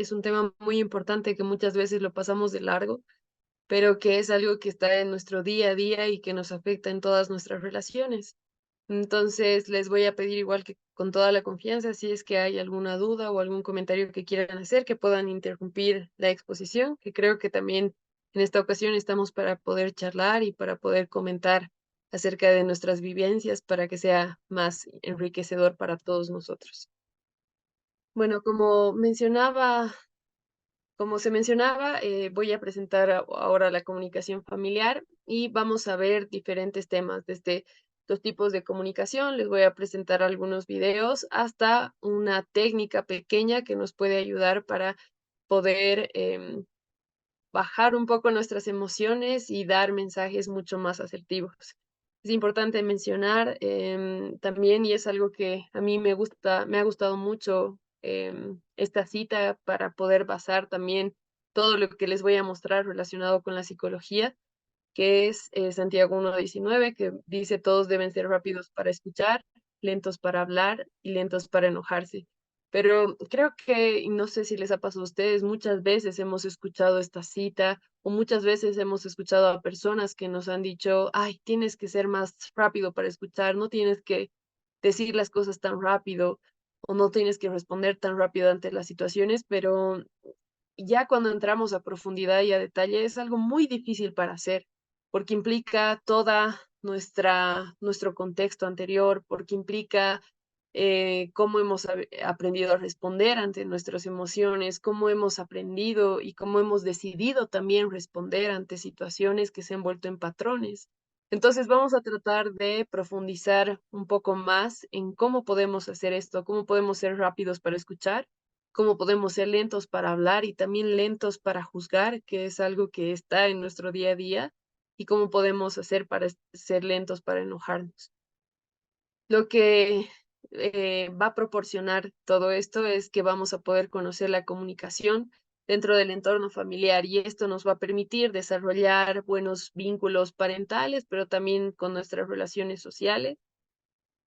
es un tema muy importante que muchas veces lo pasamos de largo, pero que es algo que está en nuestro día a día y que nos afecta en todas nuestras relaciones. Entonces, les voy a pedir igual que con toda la confianza, si es que hay alguna duda o algún comentario que quieran hacer, que puedan interrumpir la exposición, que creo que también en esta ocasión estamos para poder charlar y para poder comentar acerca de nuestras vivencias para que sea más enriquecedor para todos nosotros. Bueno, como se mencionaba, voy a presentar ahora la comunicación familiar y vamos a ver diferentes temas, desde los tipos de comunicación, les voy a presentar algunos videos, hasta una técnica pequeña que nos puede ayudar para poder bajar un poco nuestras emociones y dar mensajes mucho más asertivos. Es importante mencionar también, y es algo que a mí me ha gustado mucho esta cita para poder basar también todo lo que les voy a mostrar relacionado con la psicología, que es Santiago 1:19, que dice todos deben ser rápidos para escuchar, lentos para hablar y lentos para enojarse. Pero creo que, y no sé si les ha pasado a ustedes, muchas veces hemos escuchado esta cita o muchas veces hemos escuchado a personas que nos han dicho, ay, tienes que ser más rápido para escuchar, no tienes que decir las cosas tan rápido o no tienes que responder tan rápido ante las situaciones, pero ya cuando entramos a profundidad y a detalle es algo muy difícil para hacer, porque implica toda nuestro contexto anterior, porque implica cómo hemos aprendido a responder ante nuestras emociones, cómo hemos aprendido y cómo hemos decidido también responder ante situaciones que se han vuelto en patrones. Entonces vamos a tratar de profundizar un poco más en cómo podemos hacer esto, cómo podemos ser rápidos para escuchar, cómo podemos ser lentos para hablar y también lentos para juzgar, que es algo que está en nuestro día a día, y cómo podemos hacer para ser lentos para enojarnos. Lo que va a proporcionar todo esto es que vamos a poder conocer la comunicación dentro del entorno familiar y esto nos va a permitir desarrollar buenos vínculos parentales, pero también con nuestras relaciones sociales.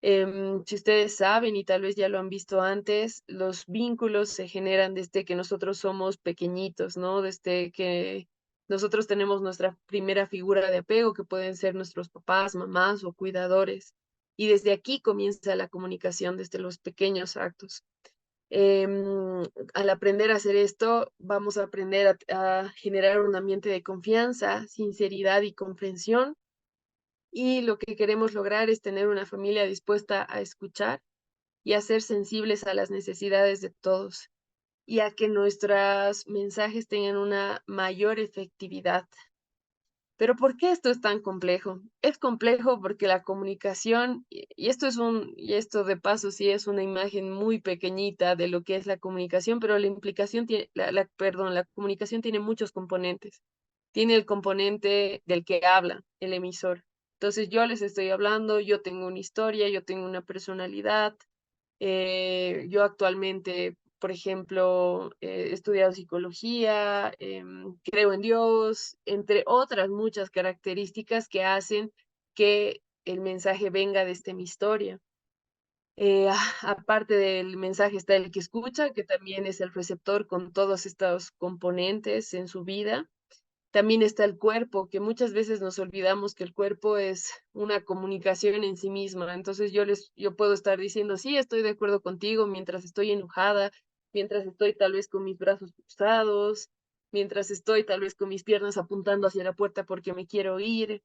Si ustedes saben y tal vez ya lo han visto antes, los vínculos se generan desde que nosotros somos pequeñitos, ¿no? Desde que nosotros tenemos nuestra primera figura de apego, que pueden ser nuestros papás, mamás o cuidadores. Y desde aquí comienza la comunicación, desde los pequeños actos. Al aprender a hacer esto, vamos a aprender a generar un ambiente de confianza, sinceridad y comprensión, y lo que queremos lograr es tener una familia dispuesta a escuchar y a ser sensibles a las necesidades de todos y a que nuestros mensajes tengan una mayor efectividad. Pero ¿por qué esto es tan complejo? Es complejo porque la comunicación, y esto de paso sí es una imagen muy pequeñita de lo que es la comunicación, pero la implicación tiene, perdón, la comunicación tiene muchos componentes. Tiene el componente del que habla, el emisor. Entonces yo les estoy hablando, yo tengo una historia, yo tengo una personalidad. Yo actualmente, por ejemplo, he estudiado psicología, creo en Dios, entre otras muchas características que hacen que el mensaje venga desde mi historia. Aparte del mensaje está el que escucha, que también es el receptor con todos estos componentes en su vida. También está el cuerpo, que muchas veces nos olvidamos que el cuerpo es una comunicación en sí misma. Entonces yo puedo estar diciendo, sí, estoy de acuerdo contigo mientras estoy enojada, mientras estoy tal vez con mis brazos cruzados, mientras estoy tal vez con mis piernas apuntando hacia la puerta porque me quiero ir.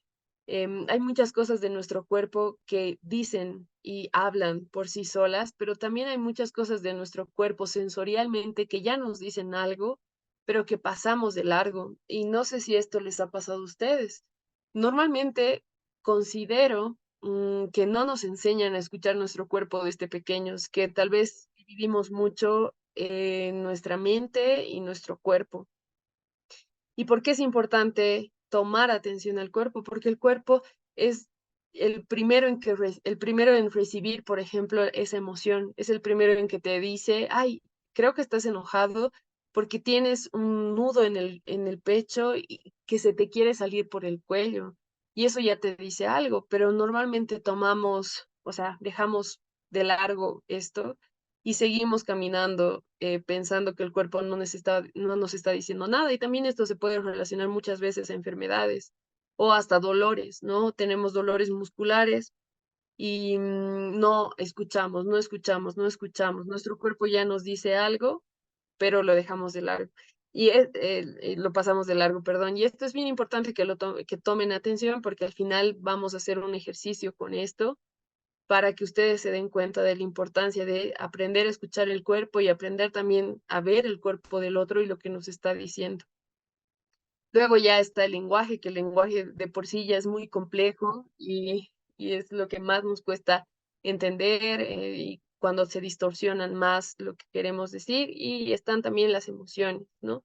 Hay muchas cosas de nuestro cuerpo que dicen y hablan por sí solas, pero también hay muchas cosas de nuestro cuerpo sensorialmente que ya nos dicen algo pero que pasamos de largo. Y no sé si esto les ha pasado a ustedes. Normalmente considero que no nos enseñan a escuchar nuestro cuerpo desde pequeños, que tal vez vivimos mucho en nuestra mente y nuestro cuerpo. ¿Y por qué es importante tomar atención al cuerpo? Porque el cuerpo es el primero en recibir, por ejemplo, esa emoción, es el primero en que te dice, ay, creo que estás enojado porque tienes un nudo en el pecho y que se te quiere salir por el cuello. Y eso ya te dice algo, pero normalmente tomamos, o sea, dejamos de largo esto y seguimos caminando pensando que el cuerpo no nos está diciendo nada. Y también esto se puede relacionar muchas veces a enfermedades o hasta dolores, ¿no? Tenemos dolores musculares y no escuchamos, no escuchamos, no escuchamos. Nuestro cuerpo ya nos dice algo, pero lo dejamos de largo. Lo pasamos de largo, perdón. Y esto es bien importante que tomen atención porque al final vamos a hacer un ejercicio con esto para que ustedes se den cuenta de la importancia de aprender a escuchar el cuerpo y aprender también a ver el cuerpo del otro y lo que nos está diciendo. Luego ya está el lenguaje, que el lenguaje de por sí ya es muy complejo y es lo que más nos cuesta entender y cuando se distorsionan más lo que queremos decir. Y están también las emociones, ¿no?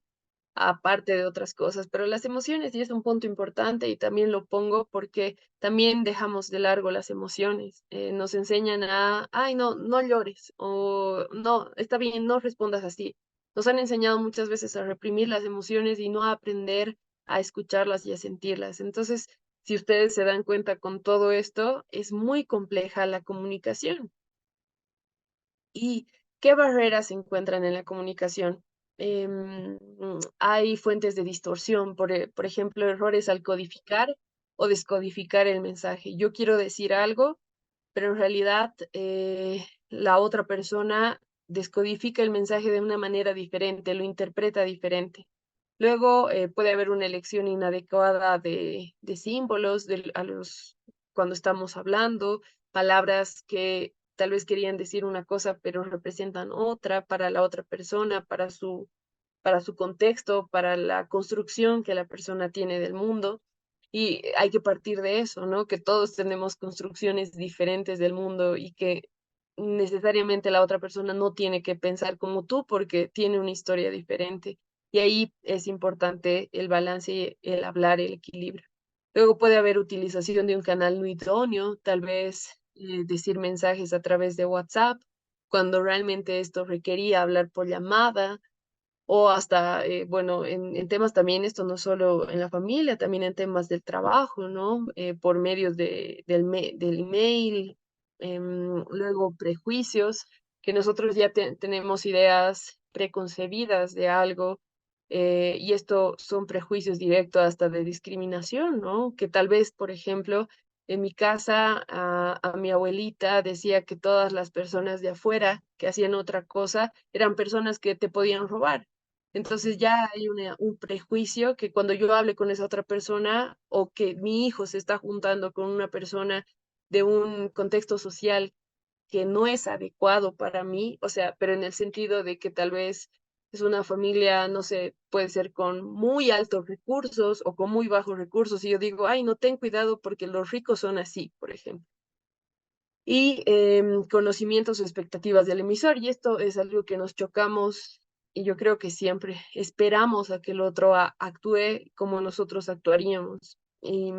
Aparte de otras cosas, pero las emociones sí es un punto importante y también lo pongo porque también dejamos de largo las emociones. Nos enseñan a, ay, no, no llores o no, está bien, no respondas así. Nos han enseñado muchas veces a reprimir las emociones y no a aprender a escucharlas y a sentirlas. Entonces, si ustedes se dan cuenta con todo esto, es muy compleja la comunicación. ¿Y qué barreras se encuentran en la comunicación? Hay fuentes de distorsión, por ejemplo, errores al codificar o descodificar el mensaje. Yo quiero decir algo, pero en realidad la otra persona descodifica el mensaje de una manera diferente, lo interpreta diferente. Luego puede haber una elección inadecuada de símbolos cuando estamos hablando, palabras que tal vez querían decir una cosa, pero representan otra para la otra persona, para su contexto, para la construcción que la persona tiene del mundo. Y hay que partir de eso, ¿no? Que todos tenemos construcciones diferentes del mundo y que necesariamente la otra persona no tiene que pensar como tú porque tiene una historia diferente. Y ahí es importante el balance y el hablar, el equilibrio. Luego puede haber utilización de un canal no idóneo, tal vez decir mensajes a través de WhatsApp, cuando realmente esto requería hablar por llamada o hasta, bueno, en temas también, esto no solo en la familia, también en temas del trabajo, ¿no? Por medios del email, luego prejuicios, que nosotros ya tenemos ideas preconcebidas de algo, y esto son prejuicios directos hasta de discriminación, ¿no? Que tal vez, por ejemplo, en mi casa, a mi abuelita decía que todas las personas de afuera que hacían otra cosa eran personas que te podían robar. Entonces ya hay un prejuicio que cuando yo hable con esa otra persona o que mi hijo se está juntando con una persona de un contexto social que no es adecuado para mí, o sea, pero en el sentido de que tal vez es una familia, no sé, puede ser con muy altos recursos o con muy bajos recursos, y yo digo, ay, no, ten cuidado porque los ricos son así, por ejemplo. Y conocimientos o expectativas del emisor, y esto es algo que nos chocamos, y yo creo que siempre esperamos a que el otro actúe como nosotros actuaríamos. Y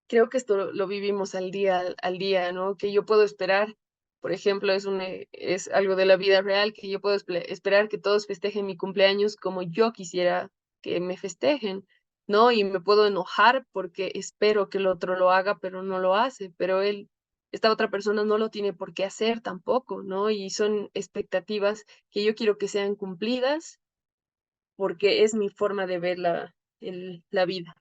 creo que esto lo vivimos al día, ¿no? Que yo puedo esperar, por ejemplo, es algo de la vida real, que yo puedo esperar que todos festejen mi cumpleaños como yo quisiera que me festejen, ¿no? Y me puedo enojar porque espero que el otro lo haga, pero no lo hace, pero esta otra persona no lo tiene por qué hacer tampoco, ¿no? Y son expectativas que yo quiero que sean cumplidas porque es mi forma de ver la vida.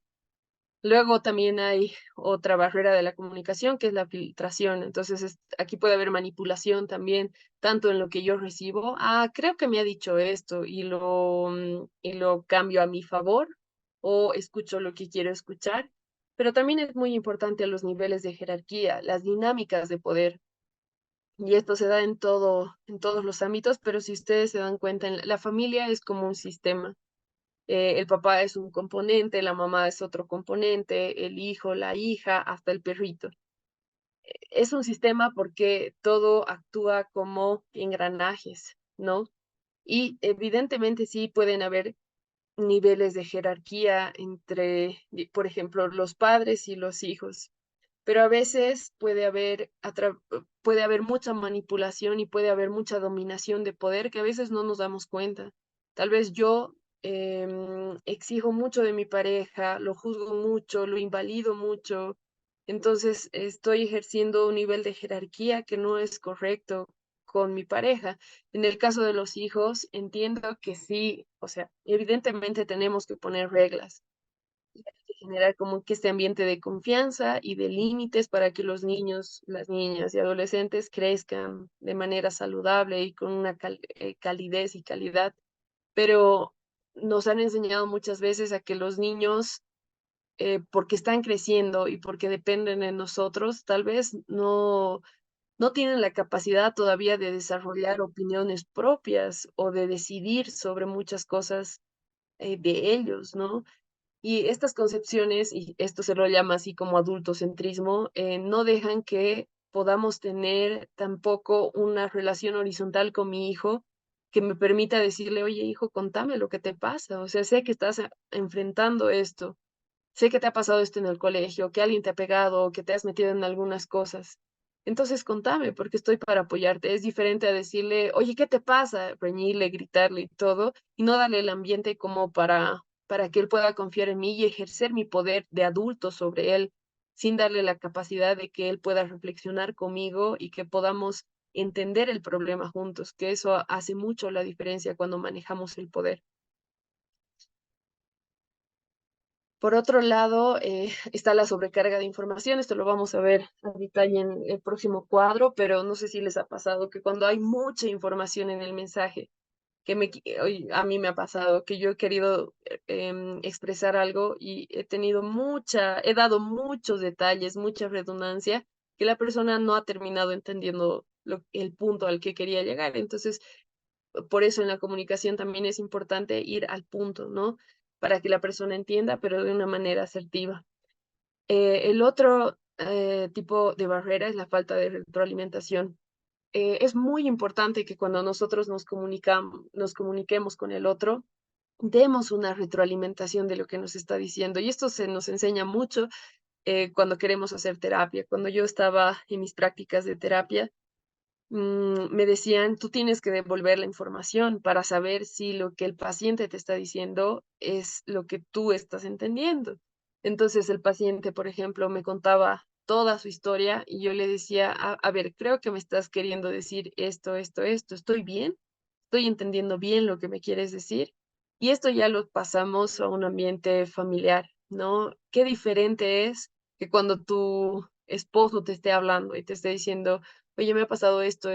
Luego también hay otra barrera de la comunicación, que es la filtración. Entonces, aquí puede haber manipulación también, tanto en lo que yo recibo, creo que me ha dicho esto y lo cambio a mi favor o escucho lo que quiero escuchar. Pero también es muy importante los niveles de jerarquía, las dinámicas de poder. Y esto se da en todos los ámbitos, pero si ustedes se dan cuenta, en la familia es como un sistema. El papá es un componente, la mamá es otro componente, el hijo, la hija, hasta el perrito. Es un sistema porque todo actúa como engranajes, ¿no? Y evidentemente sí pueden haber niveles de jerarquía entre, por ejemplo, los padres y los hijos, pero a veces puede haber mucha manipulación y puede haber mucha dominación de poder que a veces no nos damos cuenta. Tal vez yo exijo mucho de mi pareja, lo juzgo mucho, lo invalido mucho, entonces estoy ejerciendo un nivel de jerarquía que no es correcto con mi pareja. En el caso de los hijos, entiendo que sí, o sea, evidentemente tenemos que poner reglas y hay que generar como que este ambiente de confianza y de límites para que los niños, las niñas y adolescentes crezcan de manera saludable y con una calidez y calidad. Pero nos han enseñado muchas veces a que los niños, porque están creciendo y porque dependen de nosotros, tal vez no tienen la capacidad todavía de desarrollar opiniones propias o de decidir sobre muchas cosas, de ellos, ¿no? Y estas concepciones, y esto se lo llama así como adultocentrismo, no dejan que podamos tener tampoco una relación horizontal con mi hijo que me permita decirle, oye, hijo, contame lo que te pasa. O sea, sé que estás enfrentando esto, sé que te ha pasado esto en el colegio, que alguien te ha pegado, que te has metido en algunas cosas. Entonces contame, porque estoy para apoyarte. Es diferente a decirle, oye, ¿qué te pasa? Reñirle, gritarle y todo, y no darle el ambiente como para que él pueda confiar en mí y ejercer mi poder de adulto sobre él, sin darle la capacidad de que él pueda reflexionar conmigo y que podamos entender el problema juntos, que eso hace mucho la diferencia cuando manejamos el poder. Por otro lado, está la sobrecarga de información. Esto lo vamos a ver a detalle en el próximo cuadro, pero no sé si les ha pasado que cuando hay mucha información en el mensaje, a mí me ha pasado que yo he querido expresar algo y he dado muchos detalles, mucha redundancia, que la persona no ha terminado entendiendo el punto al que quería llegar. Entonces, por eso en la comunicación también es importante ir al punto, ¿no? Para que la persona entienda, pero de una manera asertiva. El otro tipo de barrera es la falta de retroalimentación. Es muy importante que cuando nosotros nos comuniquemos con el otro, demos una retroalimentación de lo que nos está diciendo. Y esto se nos enseña mucho cuando queremos hacer terapia. Cuando yo estaba en mis prácticas de terapia, me decían, tú tienes que devolver la información para saber si lo que el paciente te está diciendo es lo que tú estás entendiendo. Entonces el paciente, por ejemplo, me contaba toda su historia y yo le decía, a ver, creo que me estás queriendo decir esto, ¿estoy bien? ¿Estoy entendiendo bien lo que me quieres decir? Y esto ya lo pasamos a un ambiente familiar, ¿no? Qué diferente es que cuando tu esposo te esté hablando y te esté diciendo, oye, me ha pasado esto,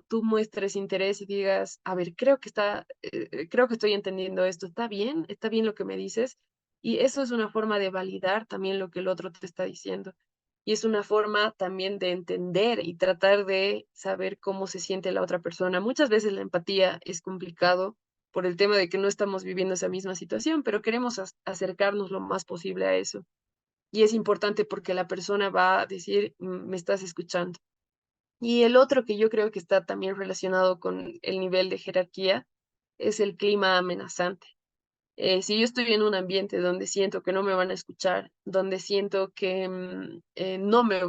tú muestres interés y digas, a ver, creo que estoy entendiendo esto, está bien lo que me dices. Y eso es una forma de validar también lo que el otro te está diciendo. Y es una forma también de entender y tratar de saber cómo se siente la otra persona. Muchas veces la empatía es complicado por el tema de que no estamos viviendo esa misma situación, pero queremos acercarnos lo más posible a eso. Y es importante porque la persona va a decir, me estás escuchando". Y el otro que yo creo que está también relacionado con el nivel de jerarquía es el clima amenazante. Si yo estoy en un ambiente donde siento que no me van a escuchar, donde siento que no me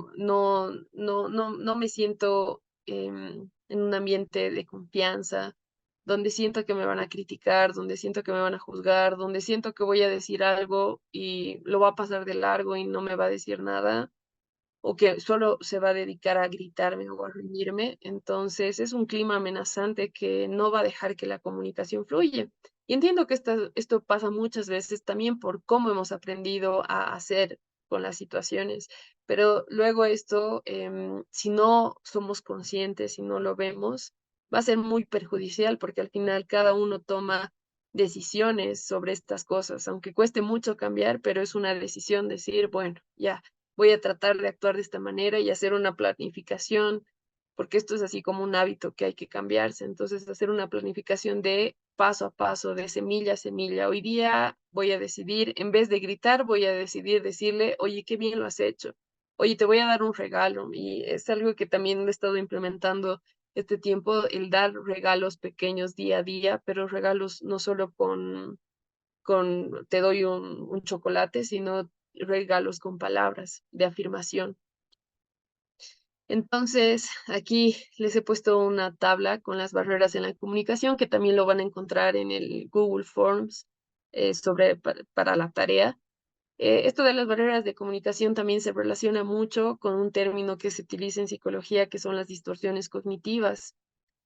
siento en un ambiente de confianza, donde siento que me van a criticar, donde siento que me van a juzgar, donde siento que voy a decir algo y lo va a pasar de largo y no me va a decir nada, o que solo se va a dedicar a gritarme o a reñirme, entonces es un clima amenazante que no va a dejar que la comunicación fluya. Y entiendo que esto pasa muchas veces también por cómo hemos aprendido a hacer con las situaciones, pero luego esto, si no somos conscientes, si no lo vemos, va a ser muy perjudicial porque al final cada uno toma decisiones sobre estas cosas, aunque cueste mucho cambiar, pero es una decisión decir, bueno, ya, voy a tratar de actuar de esta manera y hacer una planificación, porque esto es así como un hábito que hay que cambiarse. Entonces, hacer una planificación de paso a paso, de semilla a semilla. Hoy día voy a decidir, en vez de gritar, voy a decidir decirle, oye, qué bien lo has hecho. Oye, te voy a dar un regalo. Y es algo que también he estado implementando este tiempo, el dar regalos pequeños día a día, pero regalos no solo con te doy un chocolate, sino regalos con palabras de afirmación. Entonces, aquí les he puesto una tabla con las barreras en la comunicación, que también lo van a encontrar en el Google Forms para la tarea. Esto de las barreras de comunicación también se relaciona mucho con un término que se utiliza en psicología, que son las distorsiones cognitivas.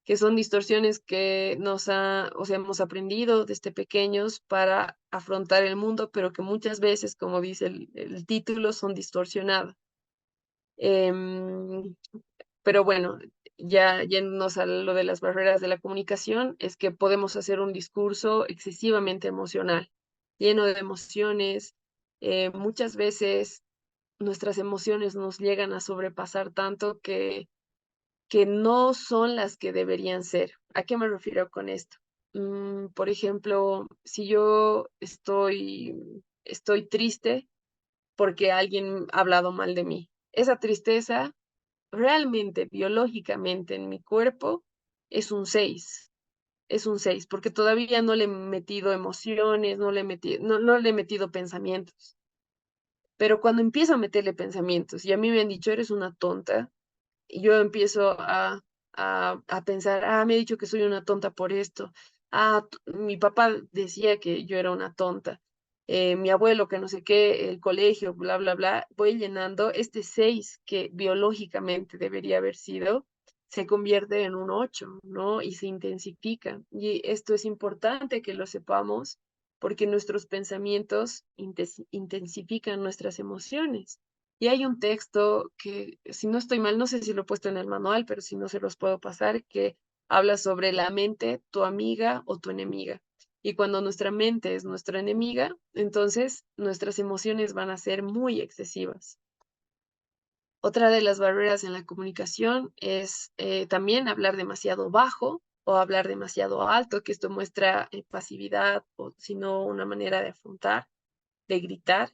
que son distorsiones que o sea, hemos aprendido desde pequeños para afrontar el mundo, pero que muchas veces, como dice el título, son distorsionadas. Em, pero bueno, ya yéndonos a lo de las barreras de la comunicación, es que podemos hacer un discurso excesivamente emocional, lleno de emociones. Muchas veces nuestras emociones nos llegan a sobrepasar tanto que no son las que deberían ser. ¿A qué me refiero con esto? Por ejemplo, si yo estoy triste porque alguien ha hablado mal de mí, esa tristeza realmente, biológicamente en mi cuerpo es un 6, es un 6 porque todavía no le he metido emociones, no le he metido pensamientos. Pero cuando empiezo a meterle pensamientos y a mí me han dicho, eres una tonta, y yo empiezo a pensar, me ha dicho que soy una tonta por esto. Mi papá decía que yo era una tonta. Mi abuelo, que no sé qué, el colegio, bla, bla, bla. Voy llenando este 6 que biológicamente debería haber sido, se convierte en un 8, ¿no? Y se intensifica. Y esto es importante que lo sepamos porque nuestros pensamientos intensifican nuestras emociones. Y hay un texto que, si no estoy mal, no sé si lo he puesto en el manual, pero si no se los puedo pasar, que habla sobre la mente, tu amiga o tu enemiga. Y cuando nuestra mente es nuestra enemiga, entonces nuestras emociones van a ser muy excesivas. Otra de las barreras en la comunicación es también hablar demasiado bajo o hablar demasiado alto, que esto muestra pasividad o sino una manera de afrontar, de gritar.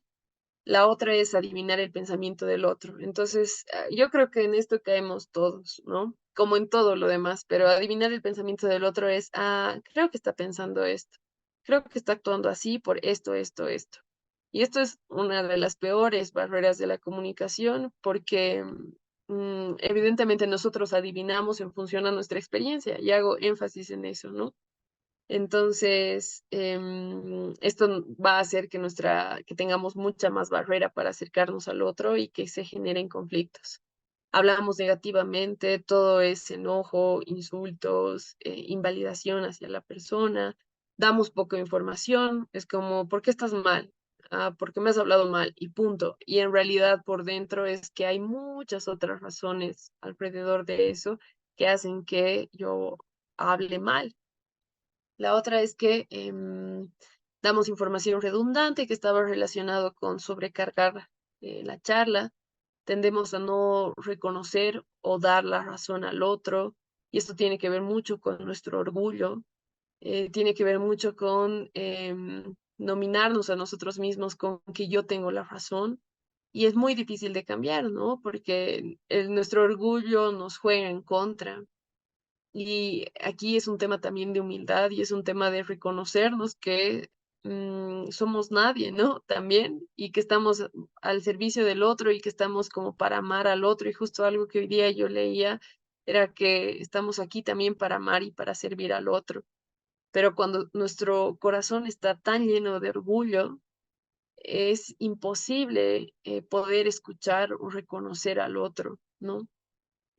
La otra es adivinar el pensamiento del otro. Entonces, yo creo que en esto caemos todos, ¿no? Como en todo lo demás, pero adivinar el pensamiento del otro es, creo que está pensando esto, creo que está actuando así por esto, esto, esto. Y esto es una de las peores barreras de la comunicación porque evidentemente nosotros adivinamos en función a nuestra experiencia y hago énfasis en eso, ¿no? Entonces, esto va a hacer que tengamos mucha más barrera para acercarnos al otro y que se generen conflictos. Hablamos negativamente, todo es enojo, insultos, invalidación hacia la persona, damos poca información, es como, ¿por qué estás mal? ¿Por qué me has hablado mal? Y punto. Y en realidad por dentro es que hay muchas otras razones alrededor de eso que hacen que yo hable mal. La otra es que damos información redundante que estaba relacionado con sobrecargar la charla. Tendemos a no reconocer o dar la razón al otro. Y esto tiene que ver mucho con nuestro orgullo. Tiene que ver mucho con nominarnos a nosotros mismos con que yo tengo la razón. Y es muy difícil de cambiar, ¿no? Porque nuestro orgullo nos juega en contra. Y aquí es un tema también de humildad y es un tema de reconocernos que somos nadie, ¿no? También, y que estamos al servicio del otro y que estamos como para amar al otro. Y justo algo que hoy día yo leía era que estamos aquí también para amar y para servir al otro. Pero cuando nuestro corazón está tan lleno de orgullo, es imposible poder escuchar o reconocer al otro, ¿no?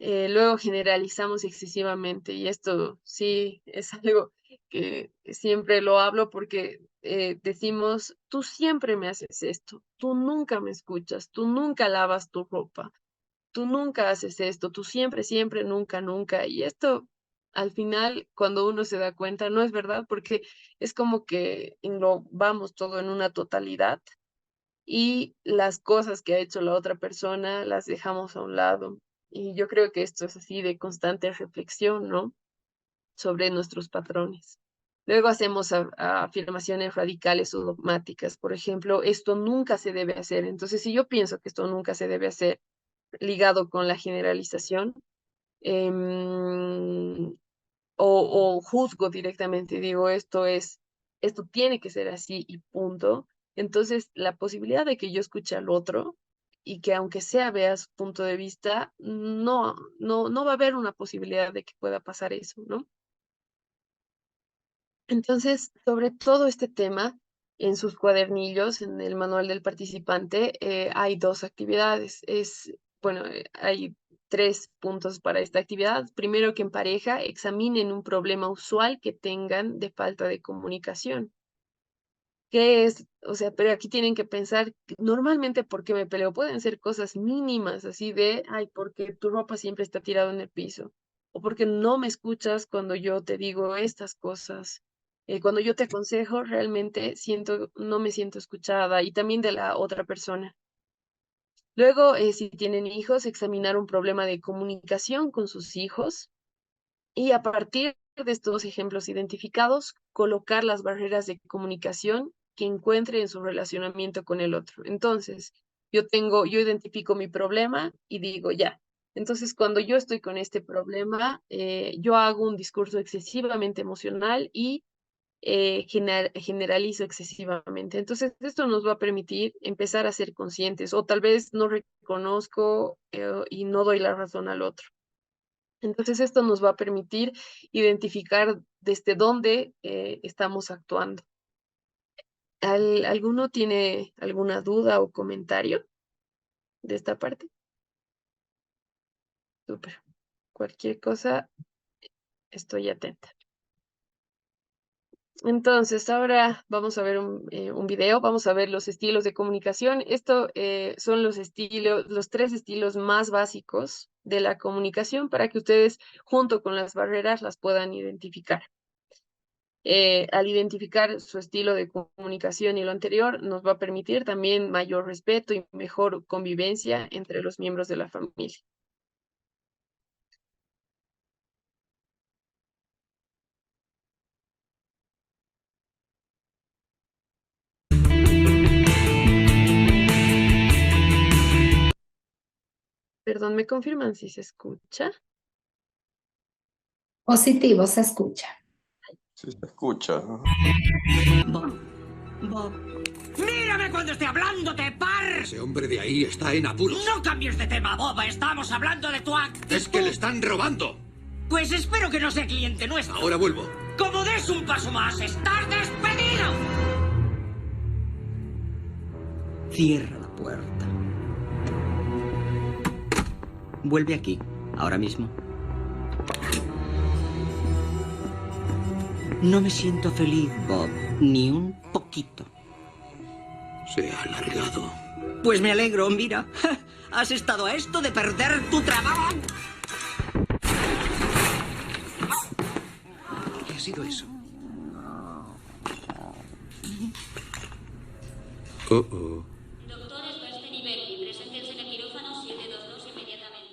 Luego generalizamos excesivamente y esto sí es algo que siempre lo hablo porque decimos, tú siempre me haces esto, tú nunca me escuchas, tú nunca lavas tu ropa, tú nunca haces esto, tú siempre, siempre, nunca, nunca. Y esto al final, cuando uno se da cuenta, no es verdad porque es como que englobamos todo en una totalidad y las cosas que ha hecho la otra persona las dejamos a un lado. Y yo creo que esto es así de constante reflexión, ¿no? Sobre nuestros patrones. Luego hacemos afirmaciones radicales o dogmáticas. Por ejemplo, esto nunca se debe hacer. Entonces, si yo pienso que esto nunca se debe hacer ligado con la generalización, em, o juzgo directamente, digo, esto tiene que ser así y punto. Entonces, la posibilidad de que yo escuche al otro y que aunque sea vea su punto de vista, no va a haber una posibilidad de que pueda pasar eso, ¿no? Entonces, sobre todo este tema, en sus cuadernillos, en el manual del participante, hay dos actividades. Bueno, hay 3 puntos para esta actividad. Primero, que en pareja examinen un problema usual que tengan de falta de comunicación. ¿Qué es? O sea, pero aquí tienen que pensar, normalmente, ¿por qué me peleo? Pueden ser cosas mínimas, así de, ay, porque tu ropa siempre está tirada en el piso, o porque no me escuchas cuando yo te digo estas cosas. Cuando yo te aconsejo, realmente no me siento escuchada, y también de la otra persona. Luego, si tienen hijos, examinar un problema de comunicación con sus hijos. Y a partir de estos ejemplos identificados, colocar las barreras de comunicación que encuentre en su relacionamiento con el otro. Entonces, yo identifico mi problema y digo, ya. Entonces, cuando yo estoy con este problema, yo hago un discurso excesivamente emocional y generalizo excesivamente. Entonces, esto nos va a permitir empezar a ser conscientes, o tal vez no reconozco y no doy la razón al otro. Entonces, esto nos va a permitir identificar desde dónde estamos actuando. ¿Alguno tiene alguna duda o comentario de esta parte? Súper. Cualquier cosa, estoy atenta. Entonces, ahora vamos a ver un video, vamos a ver los estilos de comunicación. Esto son los 3 estilos más básicos de la comunicación para que ustedes, junto con las barreras, las puedan identificar. Al identificar su estilo de comunicación y lo anterior, nos va a permitir también mayor respeto y mejor convivencia entre los miembros de la familia. Perdón, ¿me confirman si se escucha? Positivo, se escucha. Sí, se escucha. Bob. Bob. ¡Mírame cuando esté hablándote, par! Ese hombre de ahí está en apuros. No cambies de tema, Bob. Estamos hablando de tu actitud. Es que le están robando. Pues espero que no sea cliente nuestro. Ahora vuelvo. Como des un paso más, estás despedido. Cierra la puerta. Vuelve aquí, ahora mismo. No me siento feliz, Bob. Ni un poquito. Se ha alargado. Pues me alegro, mira. Has estado a esto de perder tu trabajo. ¿Qué ha sido eso? Oh. Doctores Bernstein y Berry, preséntense en el quirófano 722 inmediatamente.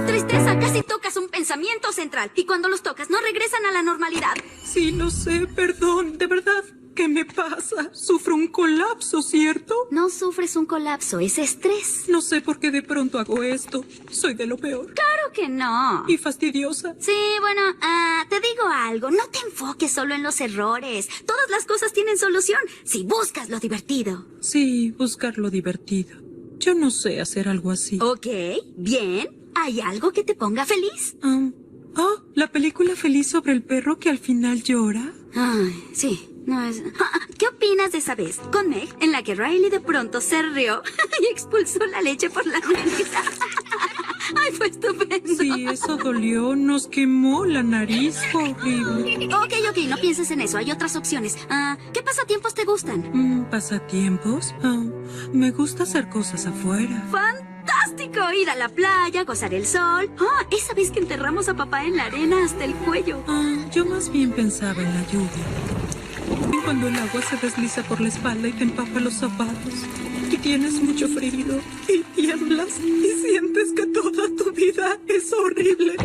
Tristeza, casi tocas un pensamiento central y cuando los tocas no regresan a la normalidad. Sí, lo sé, perdón, de verdad. ¿Qué me pasa? Sufro un colapso, ¿cierto? No sufres un colapso, es estrés. No sé por qué de pronto hago esto. Soy de lo peor. Claro que no. Y fastidiosa. Sí, bueno, te digo algo, no te enfoques solo en los errores. Todas las cosas tienen solución si buscas lo divertido. Sí, buscar lo divertido. Yo no sé hacer algo así. Ok, bien. ¿Hay algo que te ponga feliz? La película feliz sobre el perro que al final llora. Ay, sí. No es... ¿Qué opinas de esa vez con Meg en la que Riley de pronto se rió y expulsó la leche por la nariz? Ay, fue estupendo. Sí, eso dolió. Nos quemó la nariz. Fue horrible. Ok, no pienses en eso. Hay otras opciones. ¿Qué pasatiempos te gustan? ¿Pasatiempos? Me gusta hacer cosas afuera. ¡Fantástico! Ir a la playa, gozar el sol. Esa vez que enterramos a papá en la arena hasta el cuello. Yo más bien pensaba en la lluvia. Cuando el agua se desliza por la espalda y te empapa los zapatos, y tienes mucho frío, y tiemblas, y sientes que toda tu vida es horrible.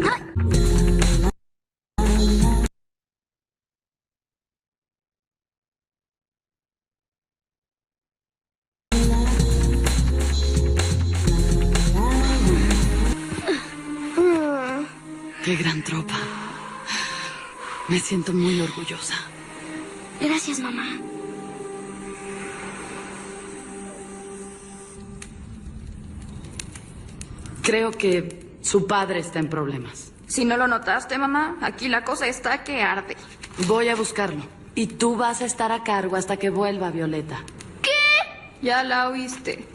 ¡Qué gran tropa! Me siento muy orgullosa. Gracias, mamá. Creo que Su padre está en problemas. Si no lo notaste, mamá, aquí la cosa está que arde. Voy a buscarlo. Y tú vas a estar a cargo hasta que vuelva, Violeta. Ya la oíste.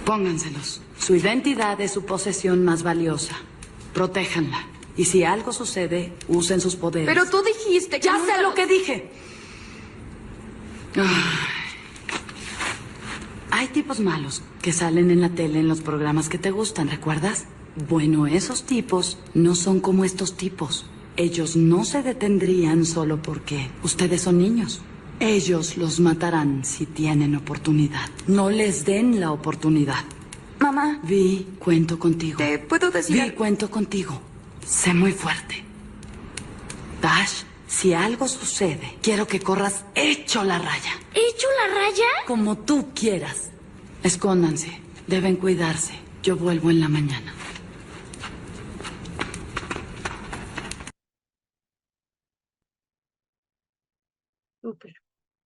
Pónganselos. Su identidad es su posesión más valiosa. Protéjanla. Y si algo sucede, usen sus poderes. Pero tú dijiste que ¡Ya nunca sé lo los- que dije! Ay. Hay tipos malos que salen en la tele en los programas que te gustan, ¿recuerdas? Bueno, esos tipos no son como estos tipos. Ellos no se detendrían solo porque ustedes son niños. Ellos los matarán si tienen oportunidad. No les den la oportunidad. Mamá, Vi, cuento contigo. ¿te puedo decir Vi, algo? cuento contigo. Sé muy fuerte. Dash, si algo sucede, quiero que corras hecho la raya. ¿Hecho la raya? Como tú quieras. Escóndanse. Deben cuidarse. Yo vuelvo en la mañana. Súper.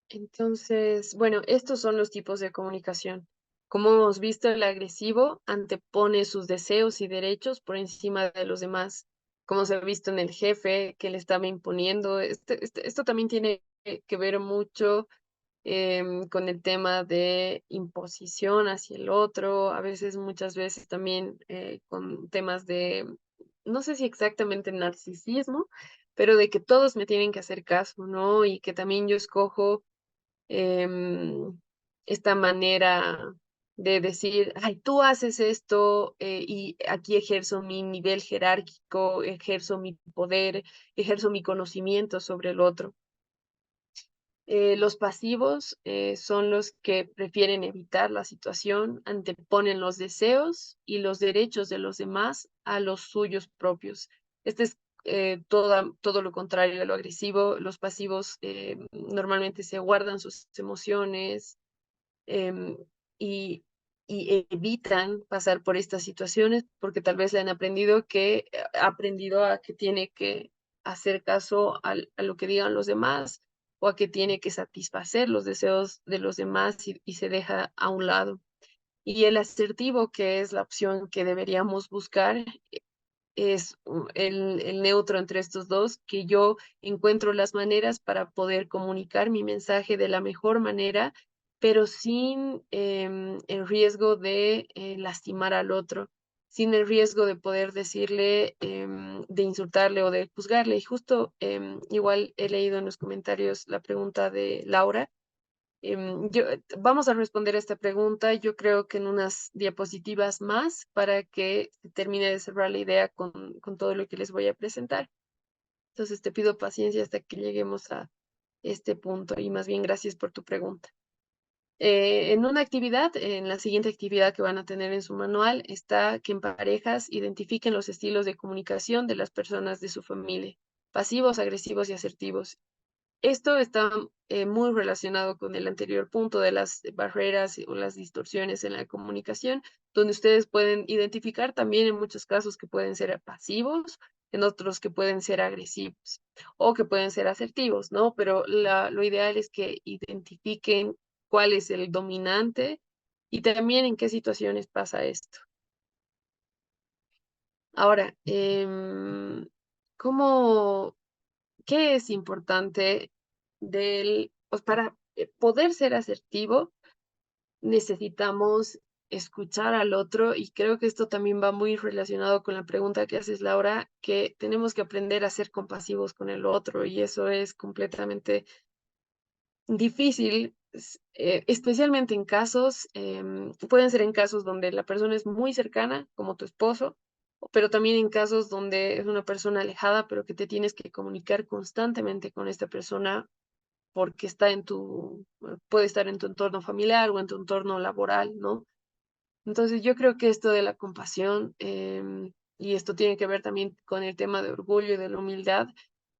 Entonces, bueno, estos son los tipos de comunicación. Como hemos visto, el agresivo antepone sus deseos y derechos por encima de los demás. Como se ha visto en el jefe que le estaba imponiendo. Esto también tiene que ver mucho con el tema de imposición hacia el otro, a veces, muchas veces también con temas de, no sé si exactamente narcisismo, pero de que todos me tienen que hacer caso, ¿no? Y que también yo escojo em, esta manera de decir, ay, tú haces esto y aquí ejerzo mi nivel jerárquico, ejerzo mi poder, ejerzo mi conocimiento sobre el otro. Los pasivos son los que prefieren evitar la situación, anteponen los deseos y los derechos de los demás a los suyos propios. Este es todo lo contrario de lo agresivo. Los pasivos normalmente se guardan sus emociones em, y, y evitan pasar por estas situaciones porque tal vez le han aprendido ha aprendido a que tiene que hacer caso a lo que digan los demás o a que tiene que satisfacer los deseos de los demás y se deja a un lado. Y el asertivo, que es la opción que deberíamos buscar, es el neutro entre estos dos, que yo encuentro las maneras para poder comunicar mi mensaje de la mejor manera, pero sin el riesgo de lastimar al otro, sin el riesgo de poder decirle, de insultarle o de juzgarle. Y justo igual he leído en los comentarios la pregunta de Laura. Vamos a responder esta pregunta, yo creo que en unas diapositivas más para que se termine de cerrar la idea con todo lo que les voy a presentar. Entonces te pido paciencia hasta que lleguemos a este punto y más bien gracias por tu pregunta. En una actividad, en la siguiente actividad que van a tener en su manual, está que en parejas identifiquen los estilos de comunicación de las personas de su familia, pasivos, agresivos y asertivos. Esto está muy relacionado con el anterior punto de las barreras o las distorsiones en la comunicación, donde ustedes pueden identificar también en muchos casos que pueden ser pasivos, en otros que pueden ser agresivos o que pueden ser asertivos, ¿no? Pero lo ideal es que identifiquen cuál es el dominante y también en qué situaciones pasa esto. Ahora, ¿cómo, qué es importante pues para poder ser asertivo, necesitamos escuchar al otro y creo que esto también va muy relacionado con la pregunta que haces, Laura, que tenemos que aprender a ser compasivos con el otro y eso es completamente difícil, especialmente en casos, pueden ser en casos donde la persona es muy cercana, como tu esposo, pero también en casos donde es una persona alejada, pero que te tienes que comunicar constantemente con esta persona porque puede estar en tu entorno familiar o en tu entorno laboral, ¿no? Entonces yo creo que esto de la compasión, y esto tiene que ver también con el tema de orgullo y de la humildad,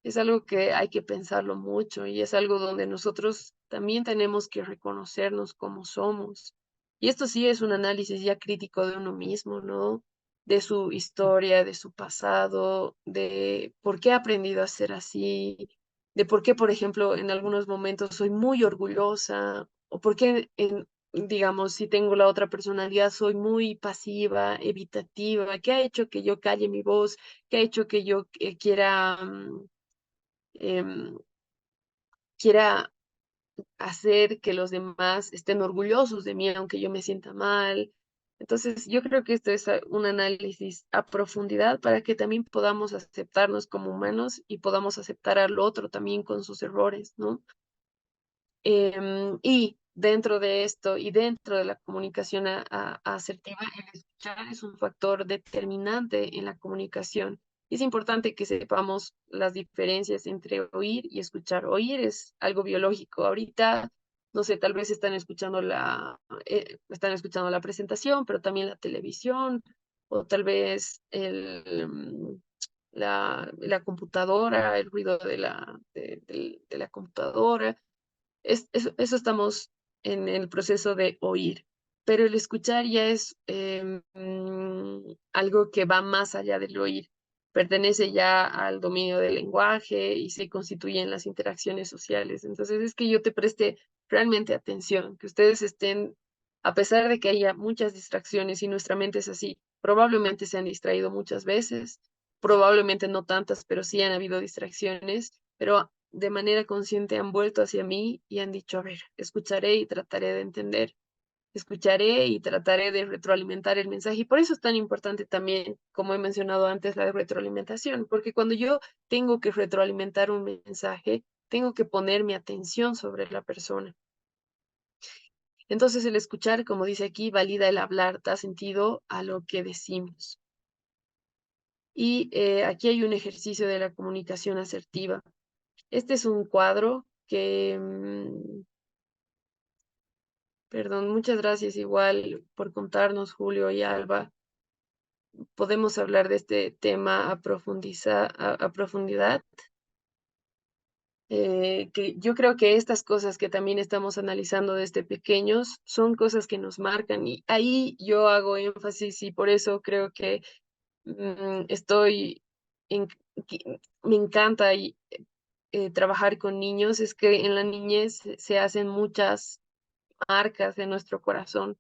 es algo que hay que pensarlo mucho y es algo donde nosotros también tenemos que reconocernos como somos. Y esto sí es un análisis ya crítico de uno mismo, ¿no? De su historia, de su pasado, de por qué ha aprendido a ser así, de por qué, por ejemplo, en algunos momentos soy muy orgullosa o por qué digamos, si tengo la otra personalidad, soy muy pasiva, evitativa, ¿qué ha hecho que yo calle mi voz? ¿Qué ha hecho que yo quiera, em, quiera hacer que los demás estén orgullosos de mí, aunque yo me sienta mal? Entonces, yo creo que esto es un análisis a profundidad para que también podamos aceptarnos como humanos y podamos aceptar al otro también con sus errores, ¿no? Y dentro de esto y dentro de la comunicación asertiva, el escuchar es un factor determinante en la comunicación. Es importante que sepamos las diferencias entre oír y escuchar. Oír es algo biológico. Ahorita, no sé, tal vez están escuchando la presentación, pero también la televisión, o tal vez la computadora, el ruido de la computadora. Eso estamos en el proceso de oír, pero el escuchar ya es algo que va más allá del oír, pertenece ya al dominio del lenguaje y se constituye en las interacciones sociales. Entonces es que yo te preste realmente atención, que ustedes estén, a pesar de que haya muchas distracciones y nuestra mente es así, probablemente se han distraído muchas veces, probablemente no tantas, pero sí han habido distracciones, pero de manera consciente han vuelto hacia mí y han dicho, a ver, escucharé y trataré de entender, escucharé y trataré de retroalimentar el mensaje. Y por eso es tan importante también, como he mencionado antes, la retroalimentación, porque cuando yo tengo que retroalimentar un mensaje, tengo que poner mi atención sobre la persona. Entonces el escuchar, como dice aquí, valida el hablar, da sentido a lo que decimos. Y aquí hay un ejercicio de la comunicación asertiva. Este es un cuadro que, perdón, muchas gracias igual por contarnos, Julio y Alba. Podemos hablar de este tema a profundidad. Que yo creo que estas cosas que también estamos analizando desde pequeños son cosas que nos marcan y ahí yo hago énfasis y por eso creo que estoy en, me encanta trabajar con niños, es que en la niñez se hacen muchas marcas de nuestro corazón.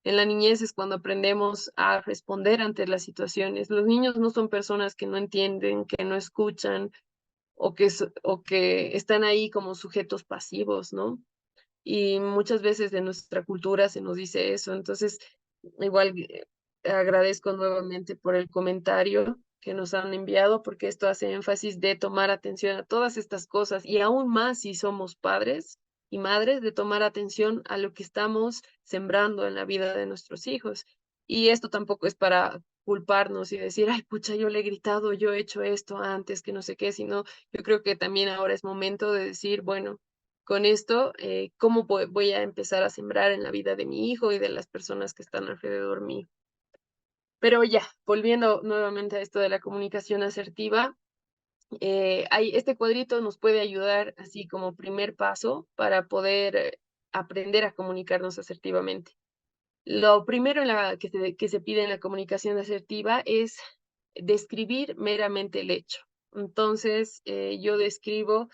En la niñez es cuando aprendemos a responder ante las situaciones. Los niños no son personas que no entienden, que no escuchan o que están ahí como sujetos pasivos, ¿no? Y muchas veces de nuestra cultura se nos dice eso. Entonces, igual agradezco nuevamente por el comentario que nos han enviado, porque esto hace énfasis de tomar atención a todas estas cosas y aún más si somos padres y madres, de tomar atención a lo que estamos sembrando en la vida de nuestros hijos. Y esto tampoco es para culparnos y decir, ay, pucha, yo le he gritado, yo he hecho esto antes, que no sé qué, sino yo creo que también ahora es momento de decir, bueno, con esto, cómo voy a empezar a sembrar en la vida de mi hijo y de las personas que están alrededor mío. Pero ya, volviendo nuevamente a esto de la comunicación asertiva, este cuadrito nos puede ayudar así como primer paso para poder aprender a comunicarnos asertivamente. Lo primero que se pide en la comunicación asertiva es describir meramente el hecho. Entonces, yo describo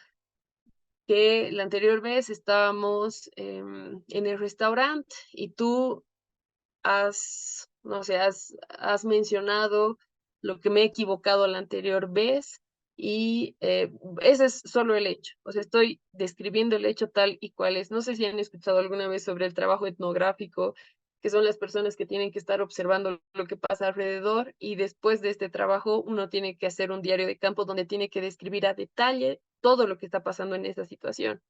que la anterior vez estábamos en el restaurante y tú no sé, has mencionado lo que me he equivocado la anterior vez y ese es solo el hecho. O sea, estoy describiendo el hecho tal y cual es. No sé si han escuchado alguna vez sobre el trabajo etnográfico, que son las personas que tienen que estar observando lo que pasa alrededor y después de este trabajo uno tiene que hacer un diario de campo donde tiene que describir a detalle todo lo que está pasando en esa situación.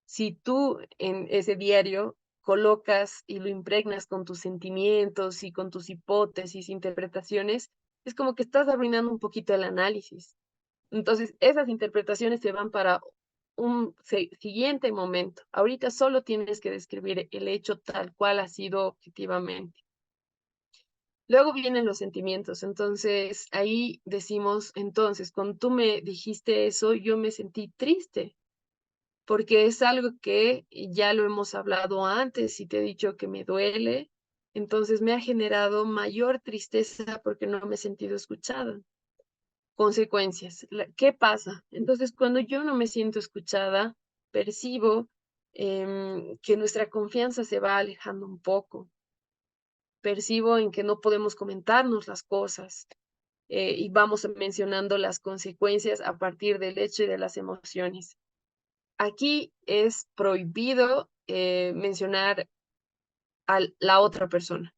Si tú en ese diario colocas y lo impregnas con tus sentimientos y con tus hipótesis, interpretaciones, es como que estás arruinando un poquito el análisis. Entonces, esas interpretaciones se van para un siguiente momento. Ahorita solo tienes que describir el hecho tal cual ha sido objetivamente. Luego vienen los sentimientos. Entonces, ahí decimos, entonces, cuando tú me dijiste eso, yo me sentí triste porque es algo que ya lo hemos hablado antes y te he dicho que me duele, entonces me ha generado mayor tristeza porque no me he sentido escuchada. Consecuencias. ¿Qué pasa? Entonces, cuando yo no me siento escuchada, percibo que nuestra confianza se va alejando un poco. Percibo en que no podemos comentarnos las cosas y vamos mencionando las consecuencias a partir del hecho y de las emociones. Aquí es prohibido mencionar a la otra persona,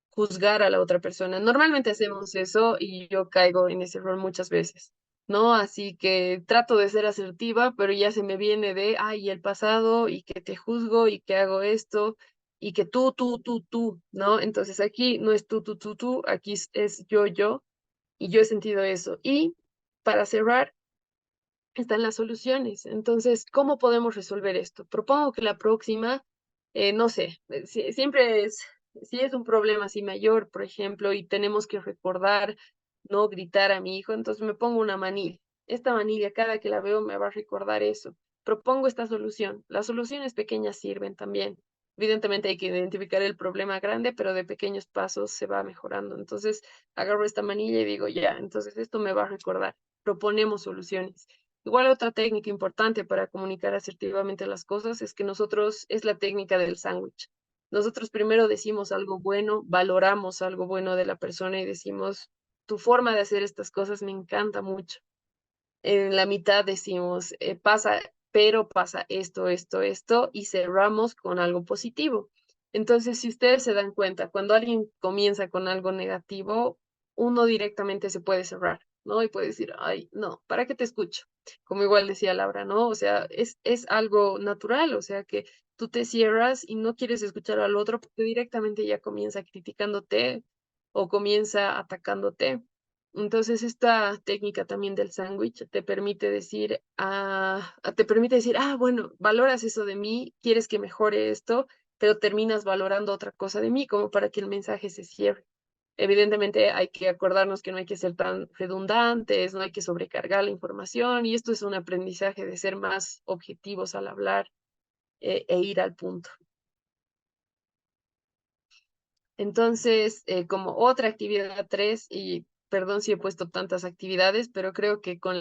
juzgar a la otra persona. Normalmente hacemos eso y yo caigo en ese error muchas veces, ¿no? Así que trato de ser asertiva, pero ya se me viene de, ay, el pasado y que te juzgo y que hago esto y que tú, ¿no? Entonces aquí no es tú, aquí es yo y yo he sentido eso. Y para cerrar, están las soluciones. Entonces, ¿cómo podemos resolver esto? Propongo que la próxima, no sé, siempre es, si es un problema así mayor, por ejemplo, y tenemos que recordar, no gritar a mi hijo, entonces me pongo una manilla. Esta manilla, cada que la veo, me va a recordar eso. Propongo esta solución. Las soluciones pequeñas sirven también. Evidentemente hay que identificar el problema grande, pero de pequeños pasos se va mejorando. Entonces, agarro esta manilla y digo, ya, entonces esto me va a recordar. Proponemos soluciones. Igual otra técnica importante para comunicar asertivamente las cosas es que nosotros, es la técnica del sándwich. Nosotros primero decimos algo bueno, valoramos algo bueno de la persona y decimos, tu forma de hacer estas cosas me encanta mucho. En la mitad decimos, pero pasa esto, y cerramos con algo positivo. Entonces, si ustedes se dan cuenta, cuando alguien comienza con algo negativo, uno directamente se puede cerrar, ¿no? Y puede decir, ay, no, ¿para qué te escucho? Como igual decía Laura, ¿no? O sea, es algo natural, o sea, que tú te cierras y no quieres escuchar al otro porque directamente ya comienza criticándote o comienza atacándote. Entonces, esta técnica también del sándwich te permite decir, bueno, valoras eso de mí, quieres que mejore esto, pero terminas valorando otra cosa de mí, como para que el mensaje se cierre. Evidentemente hay que acordarnos que no hay que ser tan redundantes, no hay que sobrecargar la información, y esto es un aprendizaje de ser más objetivos al hablar e ir al punto. Entonces, como otra actividad 3, y perdón si he puesto tantas actividades, pero creo que con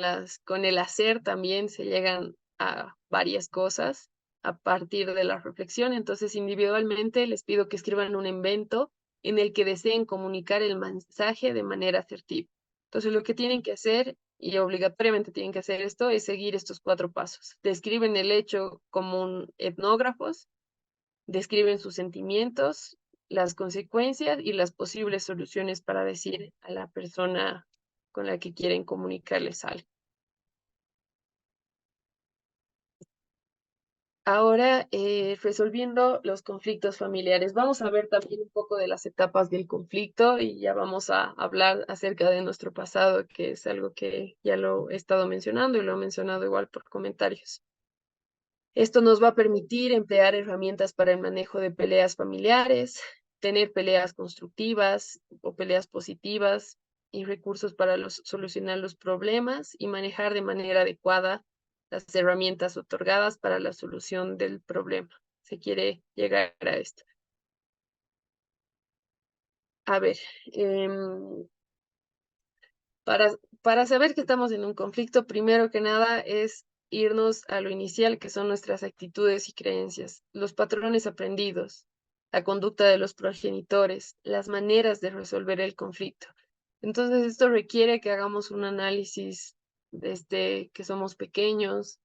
el hacer también se llegan a varias cosas a partir de la reflexión. Entonces, individualmente les pido que escriban un invento en el que deseen comunicar el mensaje de manera asertiva. Entonces, lo que tienen que hacer, y obligatoriamente tienen que hacer esto, es seguir estos 4 pasos. Describen el hecho como un etnógrafos, describen sus sentimientos, las consecuencias y las posibles soluciones para decir a la persona con la que quieren comunicarles algo. Ahora, resolviendo los conflictos familiares, vamos a ver también un poco de las etapas del conflicto y ya vamos a hablar acerca de nuestro pasado, que es algo que ya lo he estado mencionando y lo he mencionado igual por comentarios. Esto nos va a permitir emplear herramientas para el manejo de peleas familiares, tener peleas constructivas o peleas positivas y recursos para solucionar los problemas y manejar de manera adecuada las herramientas otorgadas para la solución del problema. Se quiere llegar a esto. A ver, para saber que estamos en un conflicto, primero que nada es irnos a lo inicial, que son nuestras actitudes y creencias, los patrones aprendidos, la conducta de los progenitores, las maneras de resolver el conflicto. Entonces, esto requiere que hagamos un análisis desde que somos pequeños,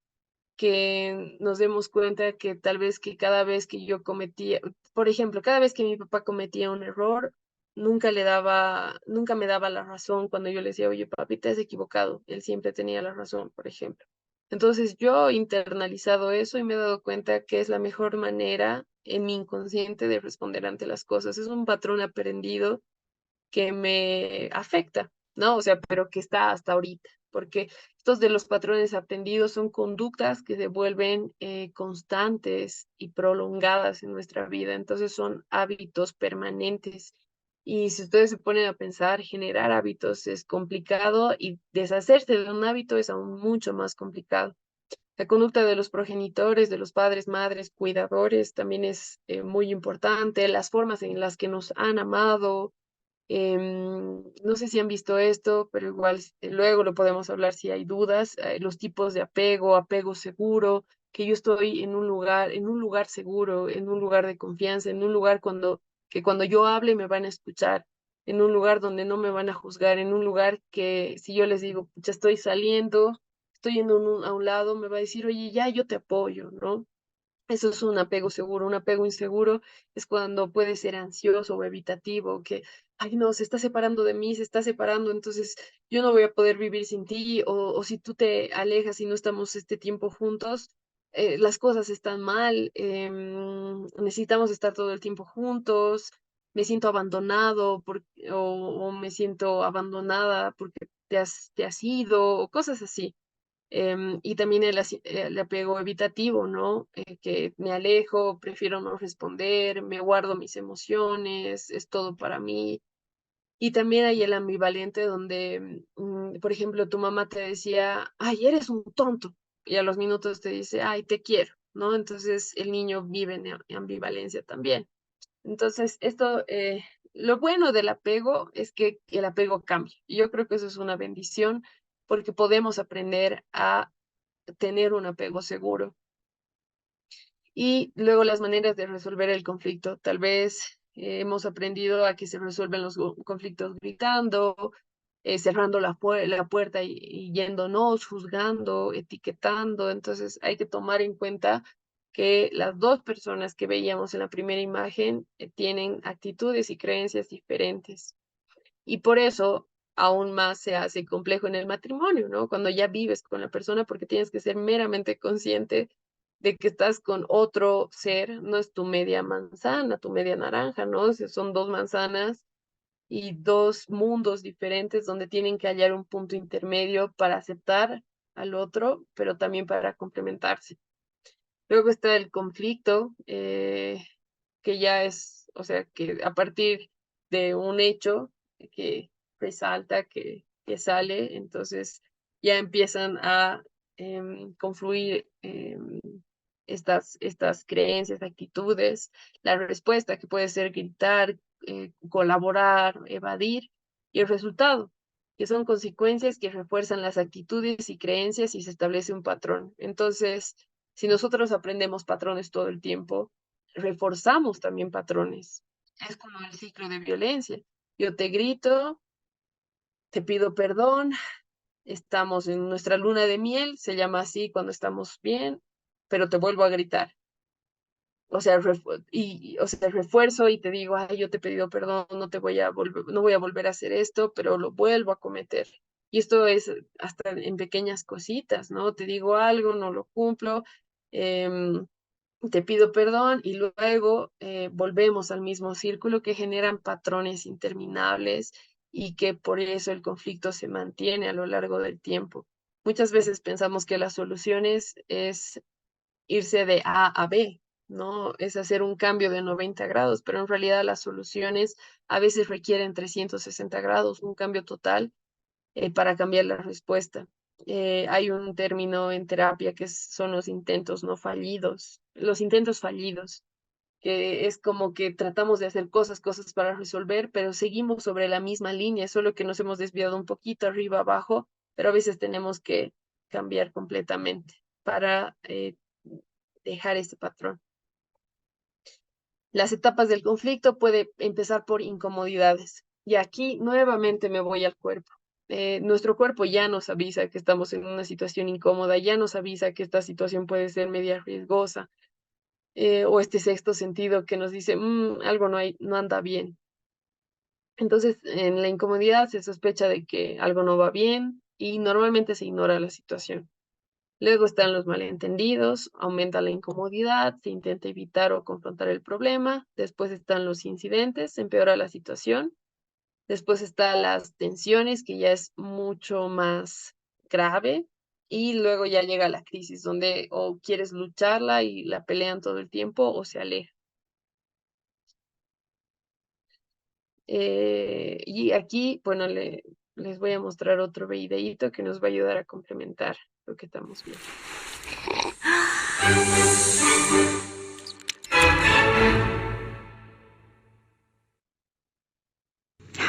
que nos demos cuenta que tal vez que cada vez que yo cometía, por ejemplo, cada vez que mi papá cometía un error, nunca me daba la razón cuando yo le decía, oye, papi, te has equivocado. Él siempre tenía la razón, por ejemplo. Entonces yo he internalizado eso y me he dado cuenta que es la mejor manera en mi inconsciente de responder ante las cosas. Es un patrón aprendido que me afecta, ¿no? O sea, pero que está hasta ahorita, porque estos de los patrones aprendidos son conductas que se vuelven constantes y prolongadas en nuestra vida, entonces son hábitos permanentes. Y si ustedes se ponen a pensar, generar hábitos es complicado y deshacerse de un hábito es aún mucho más complicado. La conducta de los progenitores, de los padres, madres, cuidadores también es muy importante, las formas en las que nos han amado, no sé si han visto esto, pero igual luego lo podemos hablar si hay dudas. Los tipos de apego, apego seguro, que yo estoy en un lugar seguro, en un lugar de confianza, en un lugar que cuando yo hable me van a escuchar, en un lugar donde no me van a juzgar, en un lugar que si yo les digo, ya estoy saliendo, estoy yendo a un lado, me va a decir, oye, ya yo te apoyo, ¿no? Eso es un apego seguro. Un apego inseguro es cuando puede ser ansioso o evitativo, que, ay, no, se está separando de mí, se está separando, entonces yo no voy a poder vivir sin ti, o si tú te alejas y no estamos este tiempo juntos, las cosas están mal, necesitamos estar todo el tiempo juntos, me siento abandonado o me siento abandonada porque te has ido, o cosas así. Y también el apego evitativo, ¿no? Que me alejo, prefiero no responder, me guardo mis emociones, es todo para mí. Y también hay el ambivalente donde, por ejemplo, tu mamá te decía, ay, eres un tonto, y a los minutos te dice, ay, te quiero, ¿no? Entonces el niño vive en ambivalencia también. Entonces, lo bueno del apego es que el apego cambia. Y yo creo que eso es una bendición porque podemos aprender a tener un apego seguro. Y luego las maneras de resolver el conflicto. Tal vez hemos aprendido a que se resuelven los conflictos gritando, cerrando la puerta y yéndonos, juzgando, etiquetando. Entonces hay que tomar en cuenta que las dos personas que veíamos en la primera imagen tienen actitudes y creencias diferentes. Y por eso aún más se hace complejo en el matrimonio, ¿no? Cuando ya vives con la persona, porque tienes que ser meramente consciente de que estás con otro ser, no es tu media manzana, tu media naranja, ¿no? O sea, son dos manzanas y dos mundos diferentes donde tienen que hallar un punto intermedio para aceptar al otro, pero también para complementarse. Luego está el conflicto, que ya es, o sea, que a partir de un hecho que resalta, que sale, entonces ya empiezan a confluir estas creencias, actitudes, la respuesta que puede ser gritar, colaborar, evadir, y el resultado, que son consecuencias que refuerzan las actitudes y creencias y se establece un patrón. Entonces, si nosotros aprendemos patrones todo el tiempo, reforzamos también patrones. Es como el ciclo de violencia. Yo te grito, te pido perdón, estamos en nuestra luna de miel, se llama así cuando estamos bien, pero te vuelvo a gritar. O sea, refuerzo y te digo, ay, yo te he pedido perdón, no voy a volver a hacer esto, pero lo vuelvo a cometer. Y esto es hasta en pequeñas cositas, ¿no? Te digo algo, no lo cumplo, te pido perdón y luego volvemos al mismo círculo que generan patrones interminables y que por eso el conflicto se mantiene a lo largo del tiempo. Muchas veces pensamos que las soluciones es irse de A a B, ¿no? Es hacer un cambio de 90 grados, pero en realidad las soluciones a veces requieren 360 grados, un cambio total para cambiar la respuesta. Hay un término en terapia que son los intentos no fallidos, los intentos fallidos, que es como que tratamos de hacer cosas para resolver, pero seguimos sobre la misma línea, solo que nos hemos desviado un poquito arriba, abajo, pero a veces tenemos que cambiar completamente para dejar este patrón. Las etapas del conflicto puede empezar por incomodidades. Y aquí nuevamente me voy al cuerpo. Nuestro cuerpo ya nos avisa que estamos en una situación incómoda, ya nos avisa que esta situación puede ser media riesgosa, o este sexto sentido que nos dice, algo no anda bien. Entonces, en la incomodidad se sospecha de que algo no va bien y normalmente se ignora la situación. Luego están los malentendidos, aumenta la incomodidad, se intenta evitar o confrontar el problema. Después están los incidentes, se empeora la situación. Después están las tensiones, que ya es mucho más grave. Y luego ya llega la crisis, donde o quieres lucharla y la pelean todo el tiempo o se aleja. Y aquí, bueno, les voy a mostrar otro videíto que nos va a ayudar a complementar lo que estamos viendo.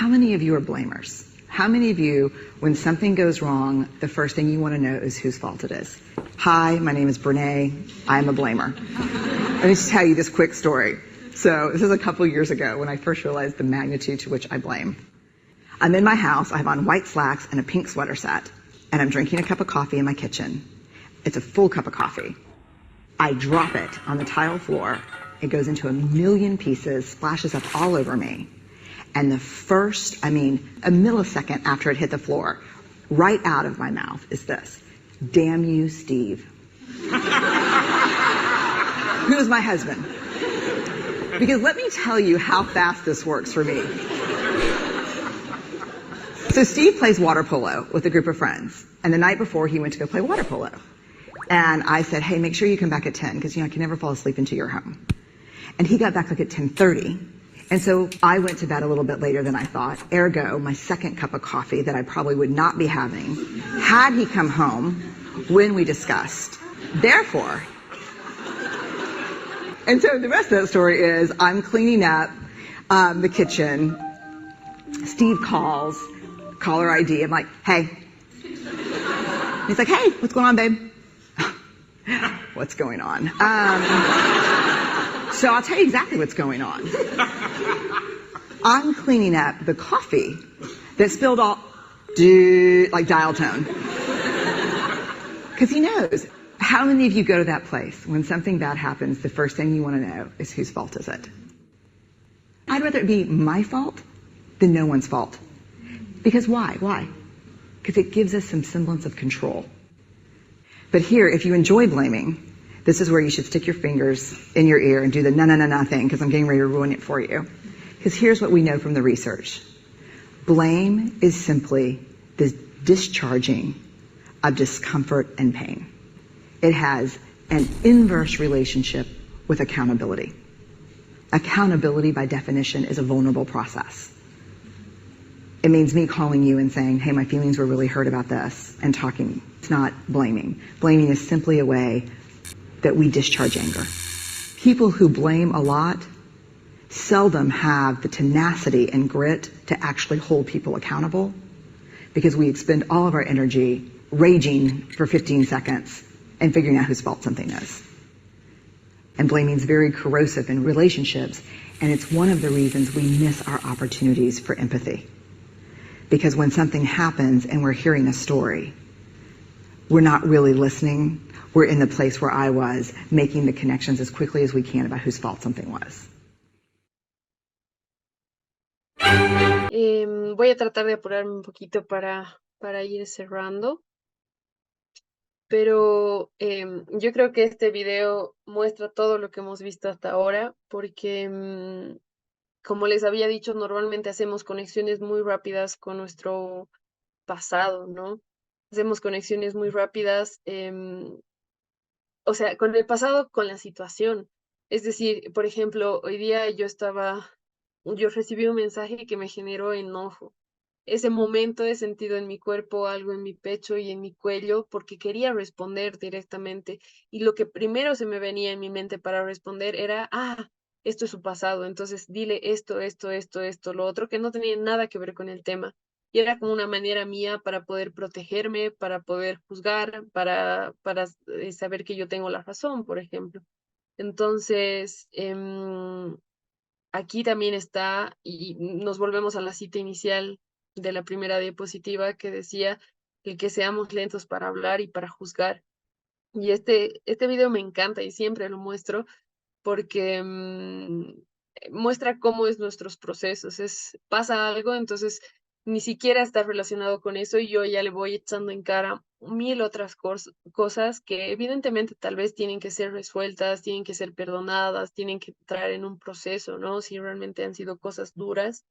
How many of you are blamers? How many of you, when something goes wrong, the first thing you want to know is whose fault it is? Hi, my name is Brene. I'm a blamer. Let me just tell you this quick story. So this is a couple years ago when I first realized the magnitude to which I blame. I'm in my house. I have on white slacks and a pink sweater set, and I'm drinking a cup of coffee in my kitchen. It's a full cup of coffee. I drop it on the tile floor. It goes into a million pieces, splashes up all over me. And the first, a millisecond after it hit the floor, right out of my mouth is this: damn you, Steve. Who is my husband? Because let me tell you how fast this works for me. So Steve plays water polo with a group of friends. And the night before, he went to go play water polo. And I said, hey, make sure you come back at 10, because I can never fall asleep until you're home. And he got back like at 10:30. And so I went to bed a little bit later than I thought. Ergo, my second cup of coffee that I probably would not be having had he come home when we discussed. Therefore, and so the rest of that story is I'm cleaning up the kitchen. Steve calls, caller ID. I'm like, hey. He's like, hey, what's going on, babe? What's going on? So I'll tell you exactly what's going on. I'm cleaning up the coffee that spilled all, like dial tone. Because he knows. How many of you go to that place when something bad happens, the first thing you want to know is whose fault is it? I'd rather it be my fault than no one's fault. Because why? Why? Because it gives us some semblance of control. But here, if you enjoy blaming, this is where you should stick your fingers in your ear and do the na-na-na-na thing, because I'm getting ready to ruin it for you. Because here's what we know from the research. Blame is simply the discharging of discomfort and pain. It has an inverse relationship with accountability. Accountability, by definition, is a vulnerable process. It means me calling you and saying, hey, my feelings were really hurt about this, and talking. It's not blaming. Blaming is simply a way that we discharge anger. People who blame a lot seldom have the tenacity and grit to actually hold people accountable, because we expend all of our energy raging for 15 seconds and figuring out whose fault something is. And blaming is very corrosive in relationships, and it's one of the reasons we miss our opportunities for empathy. Because when something happens and we're hearing a story, we're not really listening. We're in the place where I was, making the connections as quickly as we can about whose fault something was. Voy a tratar de apurarme un poquito para ir cerrando. Pero yo creo que este video muestra todo lo que hemos visto hasta ahora, porque, como les había dicho, normalmente hacemos conexiones muy rápidas con nuestro pasado, ¿no? Hacemos conexiones muy rápidas, o sea, con el pasado, con la situación. Es decir, por ejemplo, hoy día yo recibí un mensaje que me generó enojo. Ese momento he sentido en mi cuerpo algo en mi pecho y en mi cuello porque quería responder directamente. Y lo que primero se me venía en mi mente para responder era, esto es su pasado, entonces dile esto, lo otro, que no tenía nada que ver con el tema. Y era como una manera mía para poder protegerme, para poder juzgar, para saber que yo tengo la razón, por ejemplo. Entonces, aquí también está, y nos volvemos a la cita inicial de la primera diapositiva que decía el que seamos lentos para hablar y para juzgar. Y este video me encanta y siempre lo muestro porque muestra cómo es nuestros procesos. Pasa algo, entonces ni siquiera está relacionado con eso y yo ya le voy echando en cara 1000 otras cosas que evidentemente tal vez tienen que ser resueltas, tienen que ser perdonadas, tienen que entrar en un proceso, ¿no? Si realmente han sido cosas duras,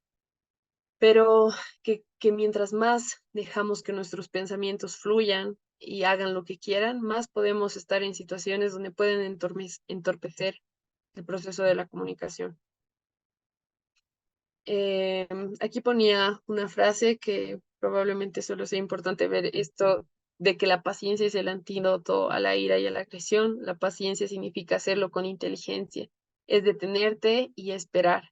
pero que mientras más dejamos que nuestros pensamientos fluyan y hagan lo que quieran, más podemos estar en situaciones donde pueden entorpecer el proceso de la comunicación. Aquí ponía una frase que probablemente solo sea importante ver esto de que la paciencia es el antídoto a la ira y a la agresión. La paciencia significa hacerlo con inteligencia, es detenerte y esperar.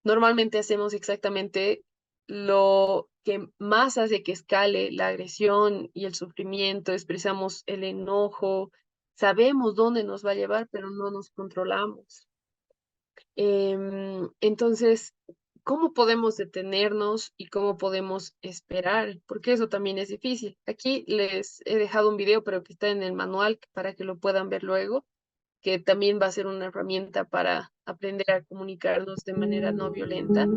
Normalmente hacemos exactamente lo que más hace que escale la agresión y el sufrimiento, expresamos el enojo, sabemos dónde nos va a llevar, pero no nos controlamos. Entonces, ¿cómo podemos detenernos y cómo podemos esperar? Porque eso también es difícil. Aquí les he dejado un video, pero que está en el manual para que lo puedan ver luego, que también va a ser una herramienta para aprender a comunicarnos de manera no violenta,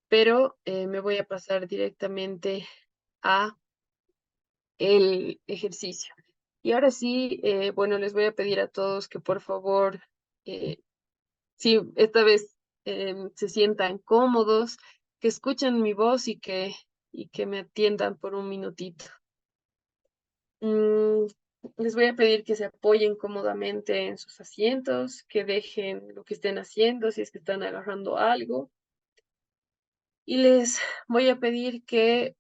pero me voy a pasar directamente a el ejercicio. Y ahora sí, bueno, les voy a pedir a todos que por favor, si esta vez se sientan cómodos, que escuchen mi voz y que me atiendan por un minutito. Mm, Les voy a pedir que se apoyen cómodamente en sus asientos, que dejen lo que estén haciendo, si es que están agarrando algo. Y les voy a pedir que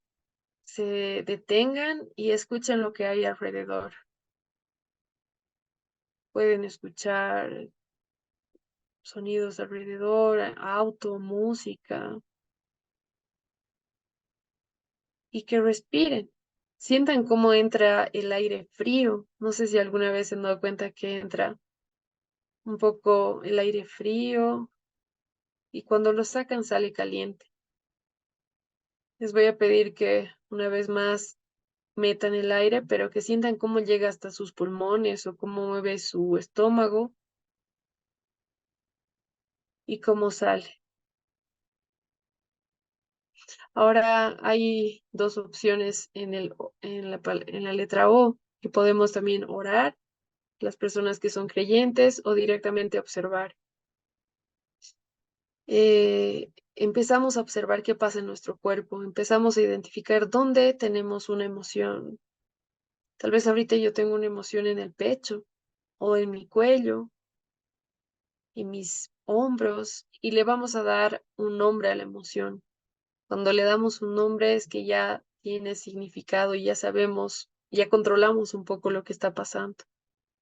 se detengan y escuchen lo que hay alrededor. Pueden escuchar sonidos alrededor, auto, música, y que respiren. Sientan cómo entra el aire frío. No sé si alguna vez se han dado cuenta que entra un poco el aire frío y cuando lo sacan sale caliente. Les voy a pedir que una vez más metan el aire, pero que sientan cómo llega hasta sus pulmones o cómo mueve su estómago y cómo sale. Ahora hay dos opciones en la letra O, que podemos también orar, las personas que son creyentes, o directamente observar. Empezamos a observar qué pasa en nuestro cuerpo, empezamos a identificar dónde tenemos una emoción. Tal vez ahorita yo tengo una emoción en el pecho o en mi cuello, en mis hombros, y le vamos a dar un nombre a la emoción. Cuando le damos un nombre es que ya tiene significado y ya sabemos, ya controlamos un poco lo que está pasando.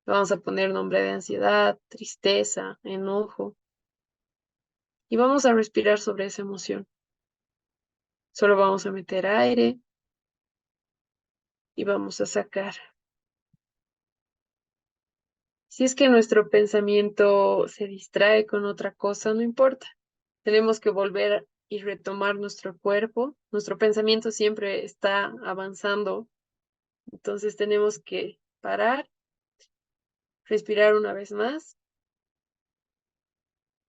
Le vamos a poner nombre de ansiedad, tristeza, enojo, y vamos a respirar sobre esa emoción. Solo vamos a meter aire y vamos a sacar. Si es que nuestro pensamiento se distrae con otra cosa, no importa. Tenemos que volver y retomar nuestro cuerpo. Nuestro pensamiento siempre está avanzando, entonces tenemos que parar, respirar una vez más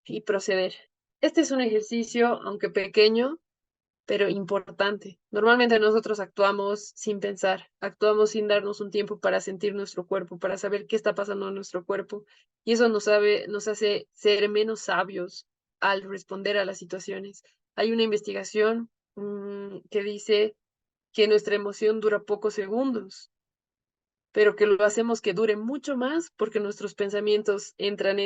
y proceder. Este es un ejercicio, aunque pequeño, pero importante. Normalmente nosotros actuamos sin pensar, actuamos sin darnos un tiempo para sentir nuestro cuerpo, para saber qué está pasando en nuestro cuerpo, y eso nos hace ser menos sabios al responder a las situaciones. Hay una investigación que dice que nuestra emoción dura pocos segundos, pero que lo hacemos que dure mucho más porque nuestros pensamientos entran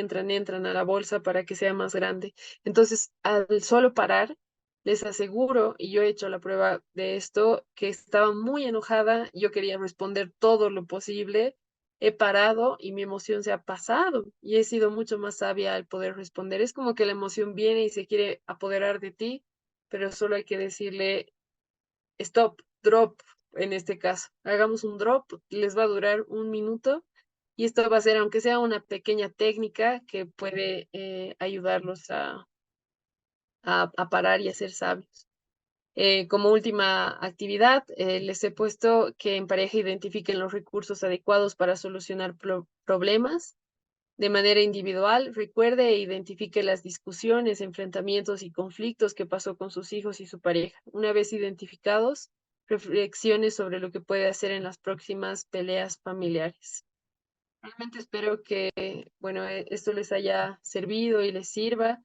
a la bolsa para que sea más grande. Entonces, al solo parar, les aseguro, y yo he hecho la prueba de esto, que estaba muy enojada, yo quería responder todo lo posible, he parado y mi emoción se ha pasado y he sido mucho más sabia al poder responder. Es como que la emoción viene y se quiere apoderar de ti, pero solo hay que decirle stop, drop, en este caso. Hagamos un drop, les va a durar un minuto y esto va a ser, aunque sea una pequeña técnica que puede ayudarlos a parar y a ser sabios. Como última actividad, les he puesto que en pareja identifiquen los recursos adecuados para solucionar problemas. De manera individual, recuerde e identifique las discusiones, enfrentamientos y conflictos que pasó con sus hijos y su pareja. Una vez identificados, reflexione sobre lo que puede hacer en las próximas peleas familiares. Realmente espero que, bueno, esto les haya servido y les sirva.